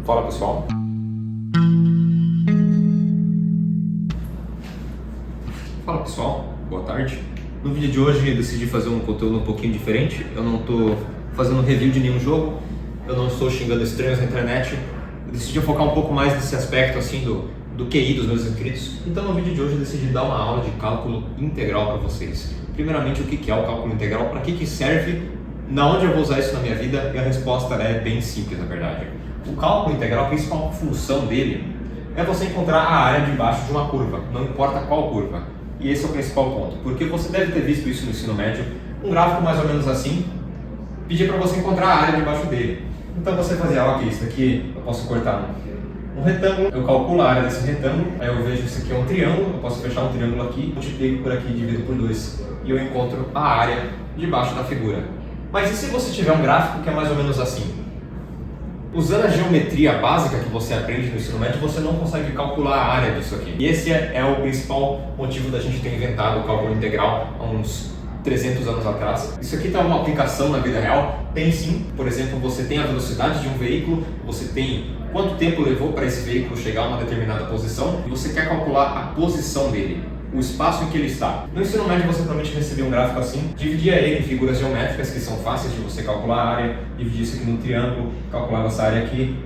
Fala pessoal. Fala pessoal, boa tarde. No vídeo de hoje eu decidi fazer um conteúdo um pouquinho diferente. Eu não estou fazendo review de nenhum jogo, eu não estou xingando estranhos na internet. Eu decidi focar um pouco mais nesse aspecto assim do QI dos meus inscritos. Então no vídeo de hoje eu decidi dar uma aula de cálculo integral para vocês. Primeiramente, o que é o cálculo integral, para que serve, na onde eu vou usar isso na minha vida, e a resposta é bem simples na verdade. O cálculo integral, a principal função dele é você encontrar a área de baixo de uma curva, não importa qual curva. E esse é o principal ponto, porque você deve ter visto isso no ensino médio, um gráfico mais ou menos assim, pedir para você encontrar a área de baixo dele. Então você fazia, ok, isso daqui eu posso cortar um retângulo, eu calculo a área desse retângulo, aí eu vejo isso aqui é um triângulo, eu posso fechar um triângulo aqui, multiplico por aqui e divido por 2, e eu encontro a área de baixo da figura. Mas e se você tiver um gráfico que é mais ou menos assim? Usando a geometria básica que você aprende no ensino médio, você não consegue calcular a área disso aqui. E esse é o principal motivo da gente ter inventado o cálculo integral há uns 300 anos atrás. Isso aqui tem uma aplicação na vida real? Tem sim. Por exemplo, você tem a velocidade de um veículo, você tem quanto tempo levou para esse veículo chegar a uma determinada posição e você quer calcular a posição dele, o espaço em que ele está. No ensino médio você provavelmente recebeu um gráfico assim, dividia ele em figuras geométricas que são fáceis de você calcular a área, dividir isso aqui num triângulo, calculava essa área aqui,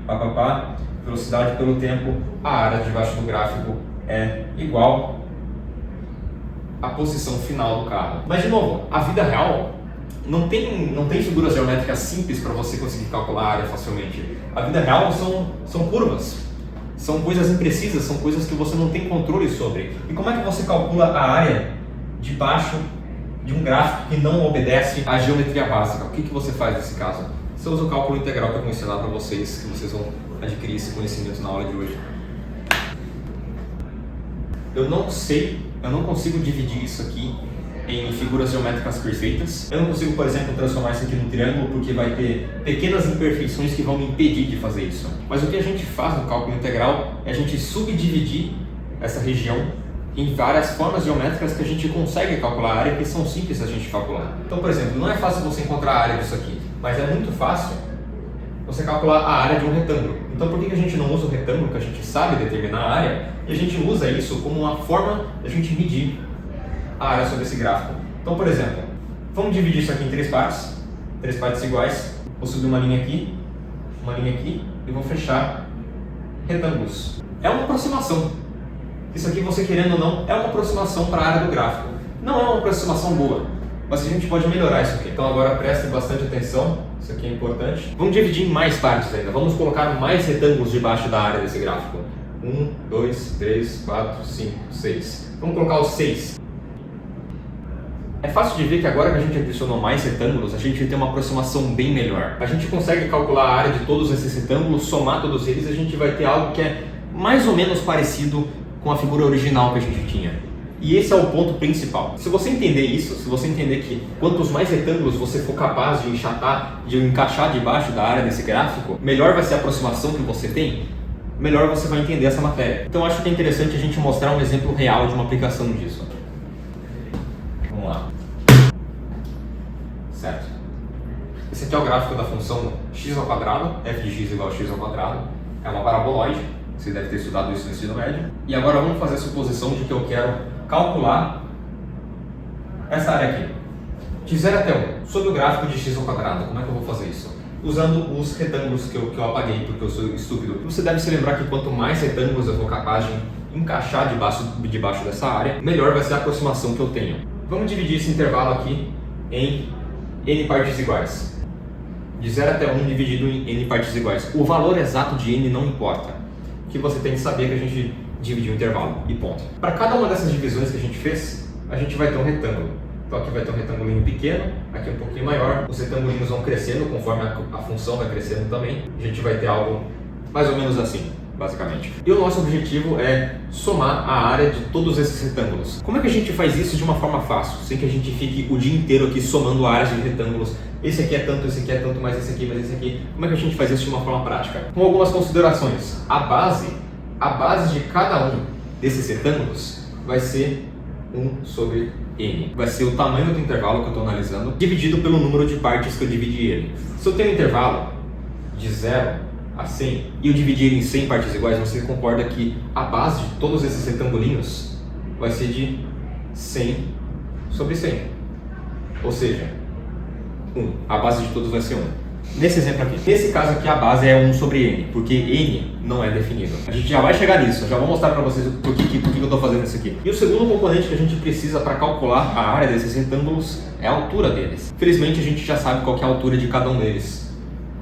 velocidade pelo tempo, a área debaixo do gráfico é igual à posição final do carro. Mas de novo, a vida real não tem figuras geométricas simples para você conseguir calcular a área facilmente. A vida real são curvas. São coisas imprecisas, são coisas que você não tem controle sobre. E como é que você calcula a área de baixo de um gráfico que não obedece à geometria básica? O que você faz nesse caso? Você usa o cálculo integral que eu vou ensinar para vocês, que vocês vão adquirir esse conhecimento na aula de hoje. Eu não consigo dividir isso aqui em figuras geométricas perfeitas. Eu não consigo, por exemplo, transformar isso aqui num triângulo porque vai ter pequenas imperfeições que vão me impedir de fazer isso. Mas o que a gente faz no cálculo integral é a gente subdividir essa região em várias formas geométricas que a gente consegue calcular a área, que são simples a gente calcular. Então, por exemplo, não é fácil você encontrar a área disso aqui, mas é muito fácil você calcular a área de um retângulo. Então, por que a gente não usa o retângulo que a gente sabe determinar a área e a gente usa isso como uma forma de a gente medir a área sobre esse gráfico? Então, por exemplo, vamos dividir isso aqui em três partes iguais. Vou subir uma linha aqui e vou fechar retângulos. É uma aproximação. Isso aqui, você querendo ou não, é uma aproximação para a área do gráfico. Não é uma aproximação boa, mas a gente pode melhorar isso aqui. Então agora preste bastante atenção, isso aqui é importante. Vamos dividir em mais partes ainda, vamos colocar mais retângulos debaixo da área desse gráfico. 1, 2, 3, 4, 5, 6. Vamos colocar os 6. É fácil de ver que agora que a gente adicionou mais retângulos, a gente tem uma aproximação bem melhor. A gente consegue calcular a área de todos esses retângulos, somar todos eles, e a gente vai ter algo que é mais ou menos parecido com a figura original que a gente tinha. E esse é o ponto principal. Se você entender isso, se você entender que quantos mais retângulos você for capaz de encaixar debaixo da área desse gráfico, melhor vai ser a aproximação que você tem, melhor você vai entender essa matéria. Então acho que é interessante a gente mostrar um exemplo real de uma aplicação disso. Vamos lá. Certo. Esse aqui é o gráfico da função x ao quadrado, f de x igual a x ao quadrado. É uma paraboloide, você deve ter estudado isso no ensino médio. E agora vamos fazer a suposição de que eu quero calcular essa área aqui, de 0 até 1, sobre o gráfico de x ao quadrado. Como é que eu vou fazer isso? Usando os retângulos que eu apaguei porque eu sou estúpido. Você deve se lembrar que quanto mais retângulos eu for capaz de encaixar debaixo dessa área, melhor vai ser a aproximação que eu tenho. Vamos dividir esse intervalo aqui em n partes iguais. De 0 até 1 dividido em n partes iguais. O valor exato de n não importa. O que você tem que saber é que a gente dividiu o intervalo e ponto. Para cada uma dessas divisões que a gente fez, a gente vai ter um retângulo. Então aqui vai ter um retângulo pequeno, aqui um pouquinho maior. Os retângulos vão crescendo conforme a função vai crescendo também. A gente vai ter algo mais ou menos assim, basicamente. E o nosso objetivo é somar a área de todos esses retângulos. Como é que a gente faz isso de uma forma fácil, sem que a gente fique o dia inteiro aqui somando áreas de retângulos? Esse aqui é tanto, mais esse aqui, mais esse aqui. Como é que a gente faz isso de uma forma prática? Com algumas considerações. A base de cada um desses retângulos vai ser 1 sobre n. Vai ser o tamanho do intervalo que eu estou analisando, dividido pelo número de partes que eu dividi ele. Se eu tenho um intervalo de 0 a 100 e eu dividir em 100 partes iguais, você concorda que a base de todos esses retangulinhos vai ser de 100 sobre 100. Ou seja, 1. A base de todos vai ser 1. Nesse exemplo aqui, nesse caso aqui a base é 1 sobre n, porque n não é definido. A gente já vai chegar nisso, eu já vou mostrar para vocês por que eu estou fazendo isso aqui. E o segundo componente que a gente precisa para calcular a área desses retângulos é a altura deles. Felizmente a gente já sabe qual que é a altura de cada um deles,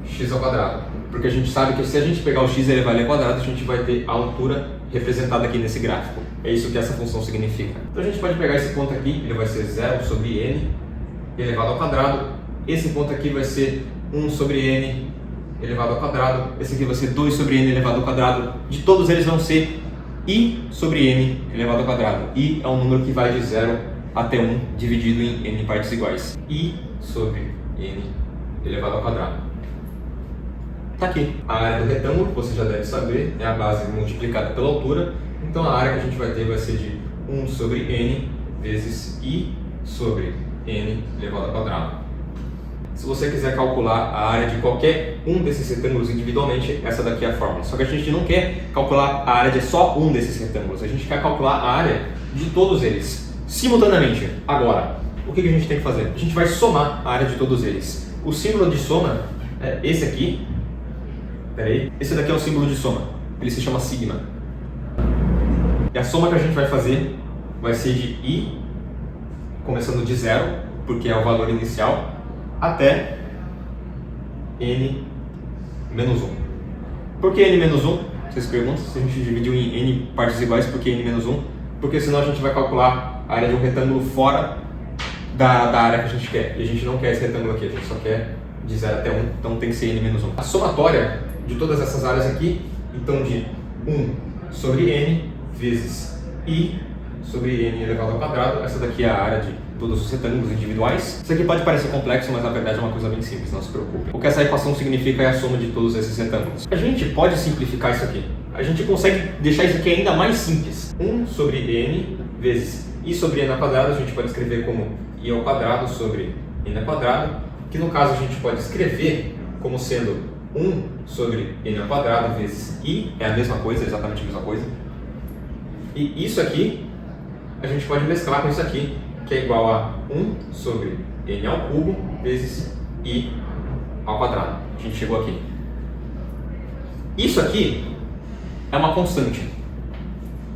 x ao quadrado. Porque a gente sabe que se a gente pegar o x elevado ao quadrado, a gente vai ter a altura representada aqui nesse gráfico. É isso que essa função significa. Então a gente pode pegar esse ponto aqui, ele vai ser 0 sobre n elevado ao quadrado. Esse ponto aqui vai ser 1 sobre n elevado ao quadrado. Esse aqui vai ser 2 sobre n elevado ao quadrado. De todos eles vão ser i sobre n elevado ao quadrado. I é um número que vai de 0 até 1 dividido em n partes iguais. I sobre n elevado ao quadrado. Está aqui. A área do retângulo, você já deve saber, é a base multiplicada pela altura. Então a área que a gente vai ter vai ser de 1 sobre n vezes i sobre n elevado ao quadrado. Se você quiser calcular a área de qualquer um desses retângulos individualmente, essa daqui é a fórmula. Só que a gente não quer calcular a área de só um desses retângulos, a gente quer calcular a área de todos eles, simultaneamente. Agora, o que a gente tem que fazer? A gente vai somar a área de todos eles. O símbolo de soma é esse aqui. Esse daqui é o símbolo de soma, ele se chama sigma. E a soma que a gente vai fazer vai ser de i, começando de 0, porque é o valor inicial, até n menos 1. Por que n menos 1? Vocês perguntam, se a gente dividiu em n partes iguais, por que n menos 1? Porque senão a gente vai calcular a área de um retângulo fora da área que a gente quer. E a gente não quer esse retângulo aqui, a gente só quer de 0 até 1, então tem que ser n menos 1. A somatória de todas essas áreas aqui, então de 1 sobre n vezes i sobre n elevado ao quadrado, essa daqui é a área de todos os retângulos individuais. Isso aqui pode parecer complexo, mas na verdade é uma coisa bem simples, não se preocupe. O que essa equação significa é a soma de todos esses retângulos. A gente pode simplificar isso aqui. A gente consegue deixar isso aqui ainda mais simples. 1 sobre n vezes i sobre n ao quadrado, a gente pode escrever como i ao quadrado sobre n ao quadrado, que no caso a gente pode escrever como sendo 1 sobre n ao quadrado vezes i, é a mesma coisa, exatamente a mesma coisa. E isso aqui, a gente pode mesclar com isso aqui, que é igual a 1 sobre n ao cubo vezes i ao quadrado. A gente chegou aqui. Isso aqui é uma constante.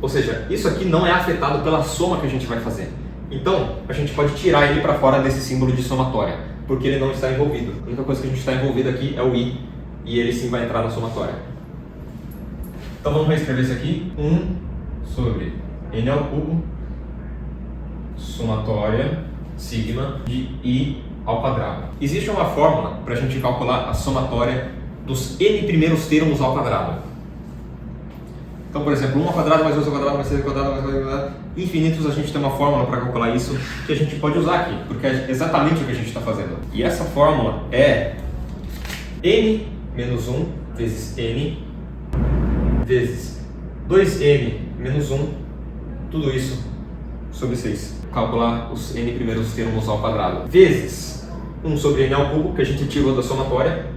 Ou seja, isso aqui não é afetado pela soma que a gente vai fazer. Então, a gente pode tirar ele para fora desse símbolo de somatória, porque ele não está envolvido. A única coisa que a gente está envolvido aqui é o i, e ele sim vai entrar na somatória. Então vamos reescrever isso aqui. 1 sobre n ao cubo somatória sigma de i ao quadrado. Existe uma fórmula para a gente calcular a somatória dos n primeiros termos ao quadrado. Então, por exemplo, 1 ao quadrado mais 2 ao quadrado mais 3 ao quadrado mais 4 ao quadrado, infinitos, a gente tem uma fórmula para calcular isso que a gente pode usar aqui, porque é exatamente o que a gente está fazendo. E essa fórmula é n menos 1 vezes n vezes 2n menos 1, tudo isso sobre 6. Calcular os n primeiros termos ao quadrado, vezes 1 sobre n ao cubo, que a gente tirou da somatória.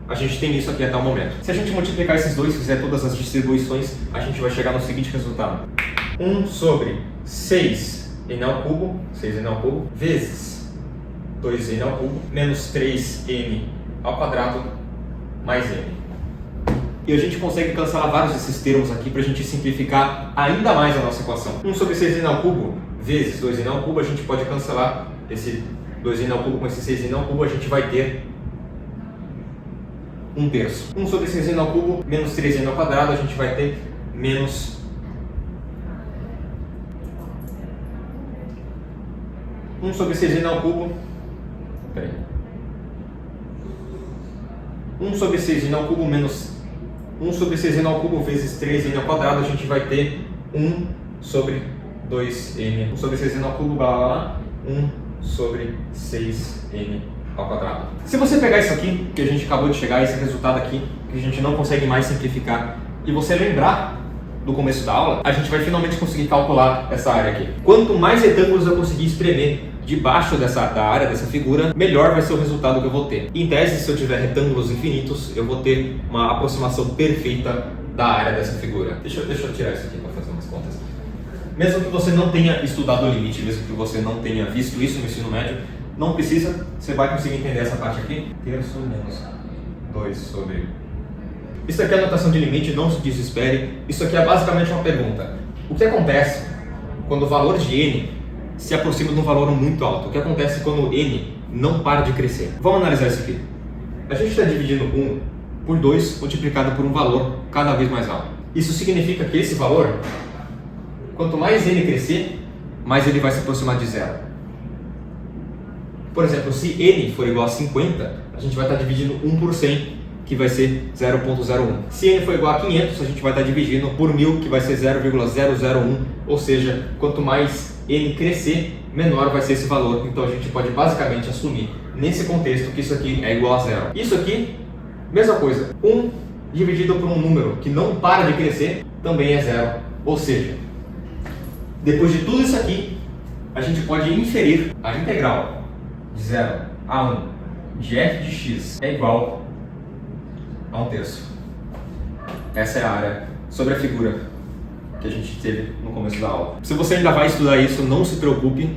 A gente tem isso aqui até o momento. Se a gente multiplicar esses dois, fizer todas as distribuições, a gente vai chegar no seguinte resultado. 1 sobre 6n ao cubo, 6n ao cubo, vezes 2n ao cubo, menos 3n ao quadrado, mais n. E a gente consegue cancelar vários desses termos aqui para a gente simplificar ainda mais a nossa equação. 1 sobre 6n ao cubo vezes 2n ao cubo, a gente pode cancelar esse 2n ao cubo com esse 6n ao cubo, a gente vai ter 1/3. 1 sobre 6n ao cubo menos 3n ao quadrado, a gente vai ter menos 1 sobre 6n ao cubo. 1 sobre 6n ao cubo menos 1 sobre 6n ao cubo vezes 3n ao quadrado, a gente vai ter 1 sobre 2n. 1 sobre 6n ao cubo, blá blá blá, 1 sobre 6n ao quadrado. Se você pegar isso aqui, que a gente acabou de chegar, esse resultado aqui, que a gente não consegue mais simplificar, e você lembrar do começo da aula, a gente vai finalmente conseguir calcular essa área aqui. Quanto mais retângulos eu conseguir espremer debaixo da área dessa figura, melhor vai ser o resultado que eu vou ter. Em tese, se eu tiver retângulos infinitos, eu vou ter uma aproximação perfeita da área dessa figura. Deixa eu tirar isso aqui para fazer umas contas. Mesmo que você não tenha estudado o limite, mesmo que você não tenha visto isso no ensino médio, não precisa, você vai conseguir entender essa parte aqui. Terço menos 2 sobre... Isso aqui é a notação de limite, não se desespere. Isso aqui é basicamente uma pergunta. O que acontece quando o valor de n se aproxima de um valor muito alto? O que acontece quando n não para de crescer? Vamos analisar isso aqui. A gente está dividindo 1 por 2 multiplicado por um valor cada vez mais alto. Isso significa que esse valor, quanto mais n crescer, mais ele vai se aproximar de zero. Por exemplo, se n for igual a 50, a gente vai estar dividindo 1 por 100, que vai ser 0,01. Se n for igual a 500, a gente vai estar dividindo por 1000, que vai ser 0,001. Ou seja, quanto mais n crescer, menor vai ser esse valor. Então a gente pode basicamente assumir, nesse contexto, que isso aqui é igual a zero. Isso aqui, mesma coisa. 1 dividido por um número que não para de crescer, também é zero. Ou seja, depois de tudo isso aqui, a gente pode inferir a integral de 0 a 1 de f de x é igual a 1/3. Essa é a área sobre a figura que a gente teve no começo da aula. Se você ainda vai estudar isso, não se preocupe.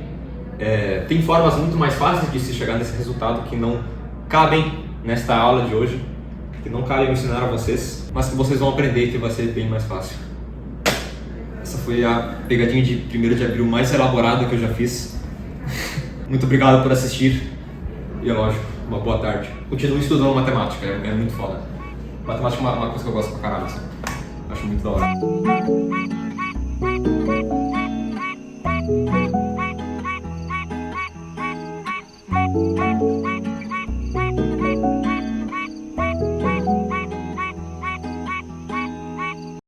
Tem formas muito mais fáceis de se chegar nesse resultado que não cabem nesta aula de hoje, que não cabem ensinar a vocês, mas que vocês vão aprender e que vai ser bem mais fácil. Essa foi a pegadinha de 1º de abril mais elaborada que eu já fiz. Muito obrigado por assistir e é lógico, uma boa tarde. Continue estudando matemática, é muito foda. Matemática é uma coisa que eu gosto pra caralho, assim. Acho muito da hora.